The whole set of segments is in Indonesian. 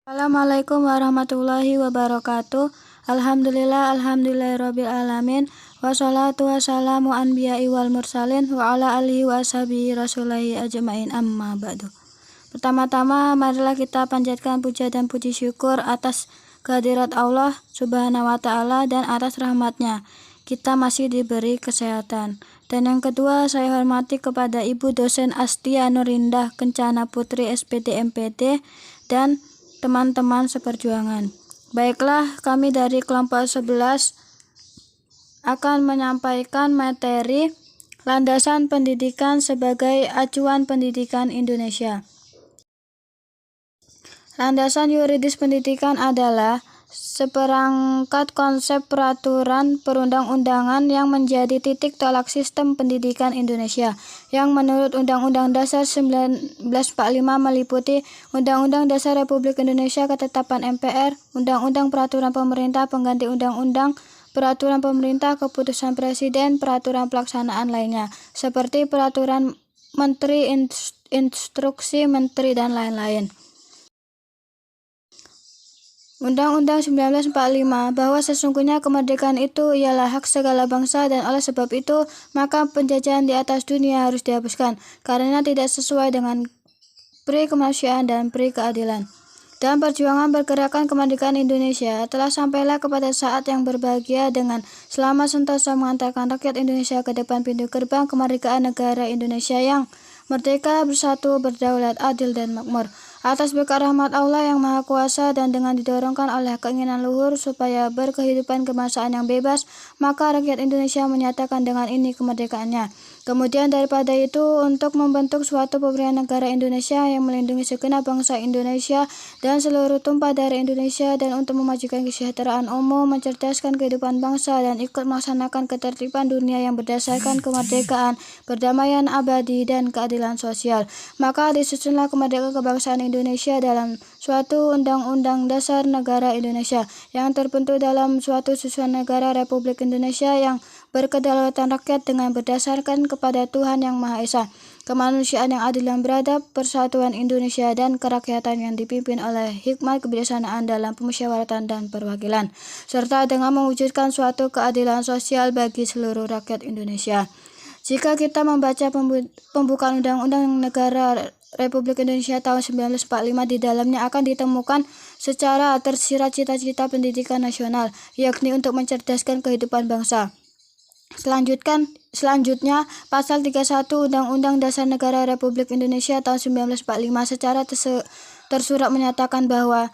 Assalamualaikum warahmatullahi wabarakatuh. Alhamdulillahirabbil alamin. Wassalatu wassalamu anbiya'i wal mursalin wa ala alihi wa ashabihi rasulillahi ajmain, amma ba'du. Pertama-tama marilah kita panjatkan puja dan puji syukur atas kehadirat Allah Subhanahu wa taala dan atas rahmatnya kita masih diberi kesehatan. Dan yang kedua, saya hormati kepada Ibu Dosen Astia Nurindah Kencana Putri SPD MPD dan teman-teman seperjuangan. Baiklah, kami dari kelompok 11 akan menyampaikan materi landasan pendidikan sebagai acuan pendidikan Indonesia. Landasan yuridis pendidikan adalah seperangkat konsep peraturan perundang-undangan yang menjadi titik tolak sistem pendidikan Indonesia, yang menurut Undang-Undang Dasar 1945 meliputi Undang-Undang Dasar Republik Indonesia, Ketetapan MPR, Undang-Undang Peraturan Pemerintah Pengganti Undang-Undang, Peraturan Pemerintah, Keputusan Presiden, Peraturan Pelaksanaan lainnya, seperti Peraturan Menteri, Instruksi Menteri, dan lain-lain. Undang-Undang 1945 bahwa sesungguhnya kemerdekaan itu ialah hak segala bangsa, dan oleh sebab itu maka penjajahan di atas dunia harus dihapuskan karena tidak sesuai dengan pri kemanusiaan dan pri keadilan. Dalam perjuangan pergerakan kemerdekaan Indonesia telah sampailah kepada saat yang berbahagia dengan selamat sentosa mengantarkan rakyat Indonesia ke depan pintu gerbang kemerdekaan negara Indonesia yang merdeka, bersatu, berdaulat, adil, dan makmur. Atas berkat rahmat Allah yang Maha Kuasa dan dengan didorongkan oleh keinginan luhur supaya berkehidupan kebangsaan yang bebas, maka rakyat Indonesia menyatakan dengan ini kemerdekaannya. Kemudian daripada itu, untuk membentuk suatu pemerintahan negara Indonesia yang melindungi segenap bangsa Indonesia dan seluruh tumpah darah Indonesia, dan untuk memajukan kesejahteraan umum, mencerdaskan kehidupan bangsa, dan ikut melaksanakan ketertiban dunia yang berdasarkan kemerdekaan, perdamaian abadi, dan keadilan sosial. Maka disusunlah kemerdekaan kebangsaan Indonesia dalam suatu Undang-Undang Dasar Negara Indonesia yang terbentuk dalam suatu susunan negara Republik Indonesia yang berkedaulatan rakyat dengan berdasarkan kepada Tuhan Yang Maha Esa, kemanusiaan yang adil dan beradab, persatuan Indonesia, dan kerakyatan yang dipimpin oleh hikmat kebijaksanaan dalam pemusyawaratan dan perwakilan, serta dengan mewujudkan suatu keadilan sosial bagi seluruh rakyat Indonesia. Jika kita membaca pembukaan Undang-Undang Negara Republik Indonesia tahun 1945, di dalamnya akan ditemukan secara tersirat cita-cita pendidikan nasional, yakni untuk mencerdaskan kehidupan bangsa. Selanjutnya, Pasal 31 Undang-Undang Dasar Negara Republik Indonesia tahun 1945 secara tersurat menyatakan bahwa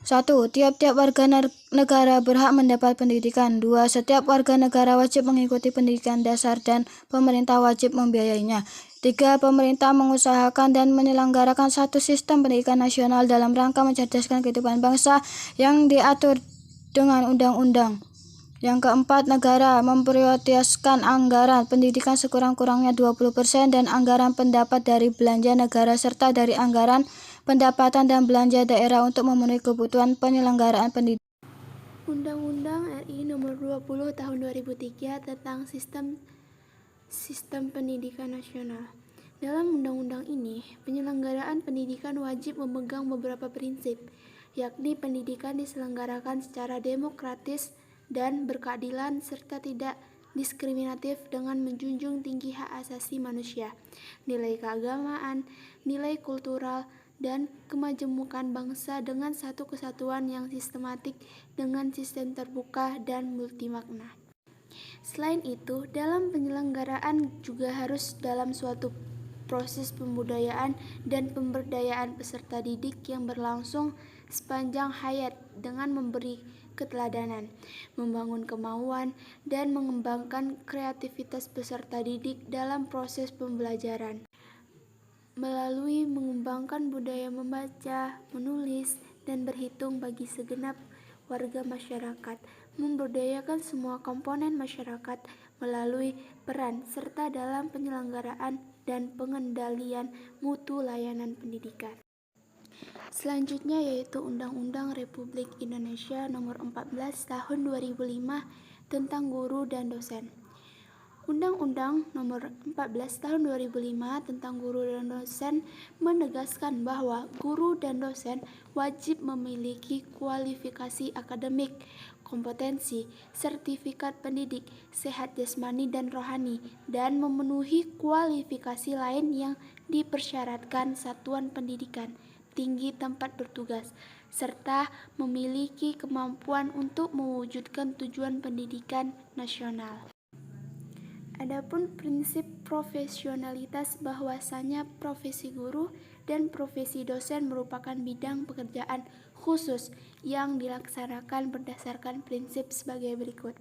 1. Tiap-tiap warga negara berhak mendapat pendidikan. 2. Setiap warga negara wajib mengikuti pendidikan dasar dan pemerintah wajib membiayainya. 3. Pemerintah mengusahakan dan menyelenggarakan satu sistem pendidikan nasional dalam rangka mencerdaskan kehidupan bangsa yang diatur dengan undang-undang. Yang keempat, negara memprioritaskan anggaran pendidikan sekurang-kurangnya 20% dan anggaran pendapat dari belanja negara serta dari anggaran pendapatan dan belanja daerah untuk memenuhi kebutuhan penyelenggaraan pendidikan. Undang-Undang RI Nomor 20 Tahun 2003 tentang Sistem Pendidikan Nasional. Dalam undang-undang ini, penyelenggaraan pendidikan wajib memegang beberapa prinsip, yakni pendidikan diselenggarakan secara demokratis dan berkeadilan serta tidak diskriminatif dengan menjunjung tinggi hak asasi manusia, nilai keagamaan, nilai kultural, dan kemajemukan bangsa dengan satu kesatuan yang sistematik dengan sistem terbuka dan multimakna. Selain itu, dalam penyelenggaraan juga harus dalam suatu proses pembudayaan dan pemberdayaan peserta didik yang berlangsung sepanjang hayat dengan memberi keteladanan, membangun kemauan, dan mengembangkan kreativitas peserta didik dalam proses pembelajaran, melalui mengembangkan budaya membaca, menulis, dan berhitung bagi segenap warga masyarakat, memberdayakan semua komponen masyarakat melalui peran serta dalam penyelenggaraan dan pengendalian mutu layanan pendidikan. Selanjutnya yaitu Undang-Undang Republik Indonesia Nomor 14 Tahun 2005 tentang Guru dan Dosen. Undang-Undang Nomor 14 Tahun 2005 tentang Guru dan Dosen menegaskan bahwa guru dan dosen wajib memiliki kualifikasi akademik, kompetensi, sertifikat pendidik, sehat jasmani dan rohani, dan memenuhi kualifikasi lain yang dipersyaratkan satuan pendidikan tinggi tempat bertugas, serta memiliki kemampuan untuk mewujudkan tujuan pendidikan nasional. Adapun prinsip profesionalitas bahwasanya profesi guru dan profesi dosen merupakan bidang pekerjaan khusus yang dilaksanakan berdasarkan prinsip sebagai berikut.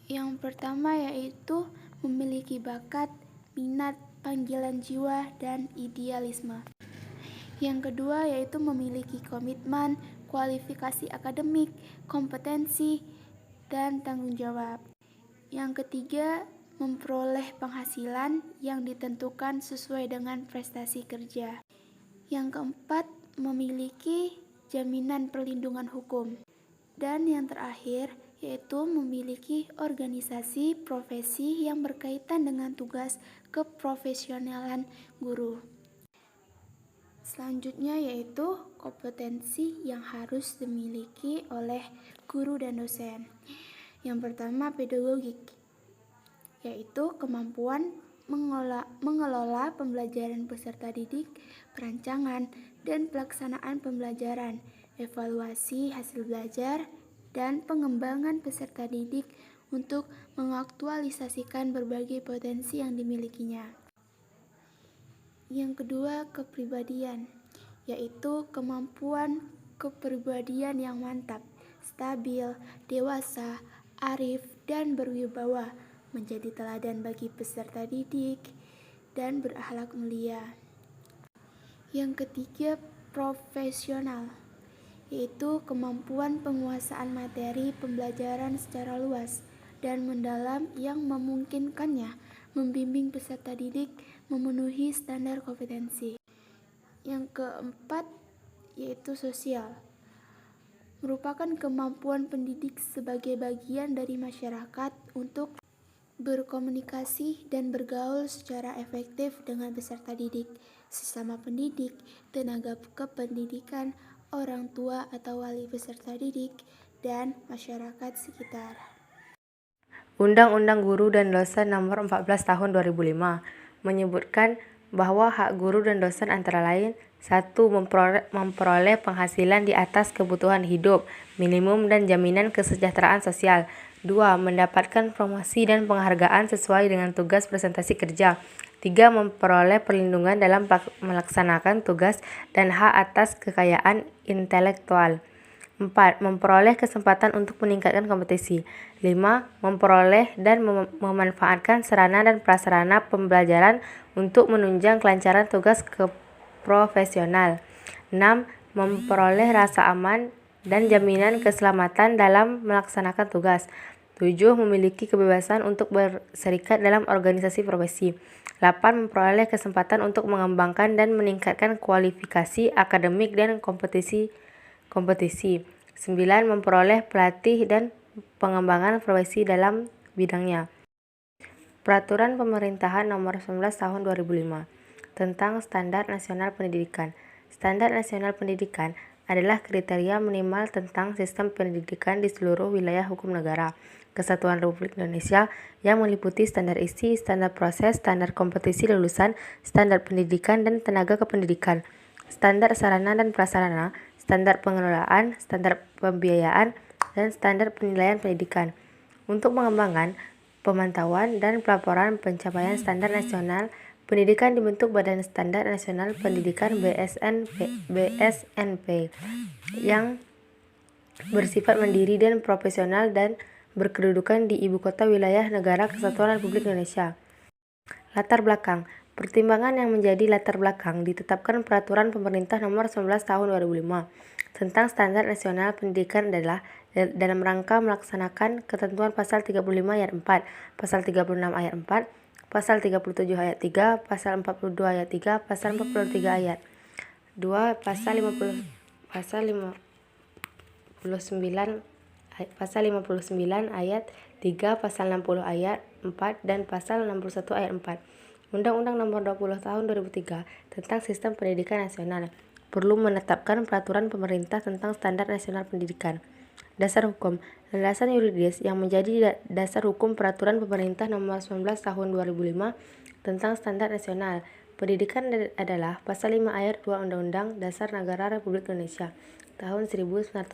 Yang pertama yaitu memiliki bakat, minat, panggilan jiwa, dan idealisme. Yang kedua yaitu memiliki komitmen, kualifikasi akademik, kompetensi, dan tanggung jawab. Yang ketiga, memperoleh penghasilan yang ditentukan sesuai dengan prestasi kerja. Yang keempat, memiliki jaminan perlindungan hukum. Dan yang terakhir, yaitu memiliki organisasi profesi yang berkaitan dengan tugas keprofesionalan guru. Selanjutnya yaitu kompetensi yang harus dimiliki oleh guru dan dosen. Yang pertama pedagogik, yaitu kemampuan mengelola pembelajaran peserta didik, perancangan dan pelaksanaan pembelajaran, evaluasi hasil belajar, dan pengembangan peserta didik untuk mengaktualisasikan berbagai potensi yang dimilikinya. Yang kedua, kepribadian, yaitu kemampuan kepribadian yang mantap, stabil, dewasa, arif, dan berwibawa, menjadi teladan bagi peserta didik, dan berakhlak mulia. Yang ketiga, profesional, yaitu kemampuan penguasaan materi pembelajaran secara luas dan mendalam yang memungkinkannya membimbing peserta didik memenuhi standar kompetensi. Yang keempat, yaitu sosial, merupakan kemampuan pendidik sebagai bagian dari masyarakat untuk berkomunikasi dan bergaul secara efektif dengan peserta didik, sesama pendidik, tenaga kependidikan, orang tua atau wali peserta didik, dan masyarakat sekitar. Undang-Undang Guru dan Dosen Nomor 14 Tahun 2005 menyebutkan bahwa hak guru dan dosen antara lain 1. Memperoleh penghasilan di atas kebutuhan hidup minimum dan jaminan kesejahteraan sosial. 2. Mendapatkan promosi dan penghargaan sesuai dengan tugas presentasi kerja. 3. Memperoleh perlindungan dalam melaksanakan tugas dan hak atas kekayaan intelektual. 4. Memperoleh kesempatan untuk meningkatkan kompetisi. 5. Memperoleh dan memanfaatkan sarana dan prasarana pembelajaran untuk menunjang kelancaran tugas keprofesional. 6. Memperoleh rasa aman dan jaminan keselamatan dalam melaksanakan tugas. 7. Memiliki kebebasan untuk berserikat dalam organisasi profesi. 8. Memperoleh kesempatan untuk mengembangkan dan meningkatkan kualifikasi akademik dan kompetisi. 9. Memperoleh pelatih dan pengembangan profesi dalam bidangnya. Peraturan Pemerintahan Nomor 19 Tahun 2005 tentang Standar Nasional Pendidikan. Standar Nasional Pendidikan adalah kriteria minimal tentang sistem pendidikan di seluruh wilayah hukum negara Kesatuan Republik Indonesia yang meliputi standar isi, standar proses, standar kompetisi lulusan, standar pendidikan dan tenaga kependidikan, standar sarana dan prasarana, standar pengelolaan, standar pembiayaan, dan standar penilaian pendidikan. Untuk mengembangkan, pemantauan, dan pelaporan pencapaian standar nasional pendidikan dibentuk Badan Standar Nasional Pendidikan BSNP yang bersifat mandiri dan profesional dan berkedudukan di Ibu Kota Wilayah Negara Kesatuan Republik Indonesia. Latar belakang. Pertimbangan yang menjadi latar belakang ditetapkan Peraturan Pemerintah Nomor 11 Tahun 2005 tentang Standar Nasional Pendidikan adalah dalam rangka melaksanakan ketentuan Pasal 35 ayat 4, Pasal 36 ayat 4, Pasal 37 ayat 3, Pasal 42 ayat 3, Pasal 43 ayat 2, Pasal 59 ayat 3, Pasal 60 ayat 4 dan Pasal 61 ayat 4 Undang-Undang Nomor 20 Tahun 2003 tentang Sistem Pendidikan Nasional perlu menetapkan peraturan pemerintah tentang standar nasional pendidikan. Dasar hukum, landasan yuridis yang menjadi dasar hukum peraturan pemerintah Nomor 19 Tahun 2005 tentang standar nasional pendidikan adalah Pasal 5 ayat 2 Undang-Undang Dasar Negara Republik Indonesia tahun 1945.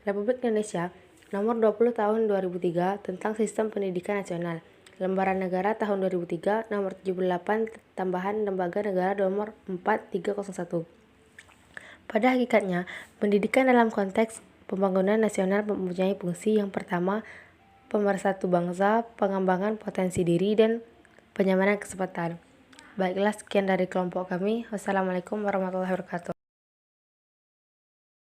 Republik Indonesia Nomor 20 Tahun 2003 tentang Sistem Pendidikan Nasional. Lembaran Negara tahun 2003 Nomor 78 Tambahan Lembaga Negara Nomor 4301. Pada hakikatnya, pendidikan dalam konteks pembangunan nasional mempunyai fungsi yang pertama, pemersatu bangsa, pengembangan potensi diri, dan penyamanan kesempatan. Baiklah, sekian dari kelompok kami. Wassalamualaikum warahmatullahi wabarakatuh.